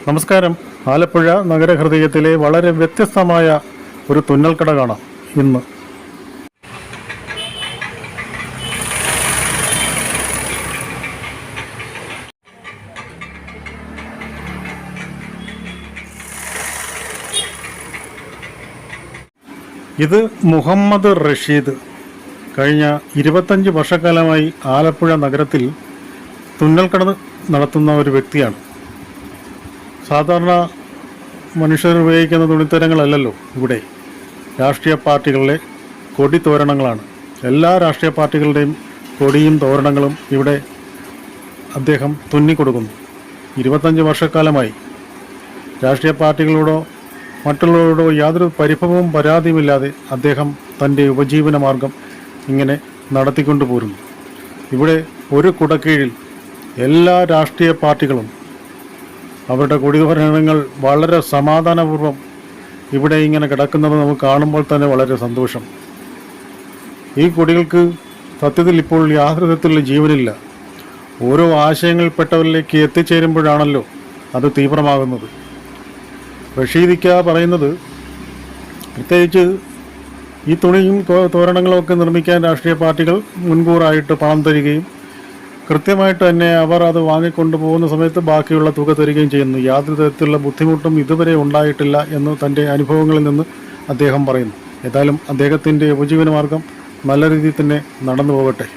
നമസ്കാരം. ആലപ്പുഴ നഗരഹൃദയത്തിലെ വളരെ വ്യത്യസ്തമായ ഒരു തുന്നൽക്കട കാണാം ഇന്ന്. ഇത് മുഹമ്മദ് റഷീദ് കഴിഞ്ഞ 25 വർഷക്കാലമായി ആലപ്പുഴ നഗരത്തിൽ തുന്നൽക്കട നടത്തുന്ന ഒരു വ്യക്തിയാണ്. സാധാരണ മനുഷ്യർ ഉപയോഗിക്കുന്ന തുണിത്തരങ്ങളല്ലല്ലോ ഇവിടെ. രാഷ്ട്രീയ പാർട്ടികളിലെ കൊടി തോരണങ്ങളാണ്. എല്ലാ രാഷ്ട്രീയ പാർട്ടികളുടെയും കൊടിയും തോരണങ്ങളും ഇവിടെ അദ്ദേഹം തുന്നിക്കൊടുക്കുന്നു. 25 വർഷക്കാലമായി രാഷ്ട്രീയ പാർട്ടികളോടോ മറ്റുള്ളവരോടോ യാതൊരു പരിഭവവും പരാതിയുമില്ലാതെ അദ്ദേഹം തൻ്റെ ഉപജീവന മാർഗം ഇങ്ങനെ നടത്തിക്കൊണ്ടു പോരുന്നു. ഇവിടെ ഒരു കുടക്കീഴിൽ എല്ലാ രാഷ്ട്രീയ പാർട്ടികളും അവരുടെ കൊടിതോരണങ്ങൾ വളരെ സമാധാനപൂർവ്വം ഇവിടെ ഇങ്ങനെ കിടക്കുന്നത് നമുക്ക് കാണുമ്പോൾ തന്നെ വളരെ സന്തോഷം. ഈ കൊടികൾക്ക് സത്യത്തിൽ ഇപ്പോൾ യാതൊരു വിധത്തിലുള്ള ജീവനില്ല. ഓരോ ആശയങ്ങളിൽപ്പെട്ടവരിലേക്ക് എത്തിച്ചേരുമ്പോഴാണല്ലോ അത് തീവ്രമാകുന്നത്. റഷീദിക്ക പറയുന്നത്, പ്രത്യേകിച്ച് ഈ തുണിയും തോരണങ്ങളും ഒക്കെ നിർമ്മിക്കാൻ രാഷ്ട്രീയ പാർട്ടികൾ മുൻകൂറായിട്ട് പണം തരികയും കൃത്യമായിട്ട് തന്നെ അവർ അത് വാങ്ങിക്കൊണ്ടു പോകുന്ന സമയത്ത് ബാക്കിയുള്ള തുക തരികയും ചെയ്യുന്നു. യാതൊരു തരത്തിലുള്ള ബുദ്ധിമുട്ടും ഇതുവരെ ഉണ്ടായിട്ടില്ല എന്ന് തൻ്റെ അനുഭവങ്ങളിൽ നിന്ന് അദ്ദേഹം പറയുന്നു. ഏതായാലും അദ്ദേഹത്തിൻ്റെ ഉപജീവന മാർഗം നല്ല രീതിയിൽ തന്നെ നടന്നു പോകട്ടെ.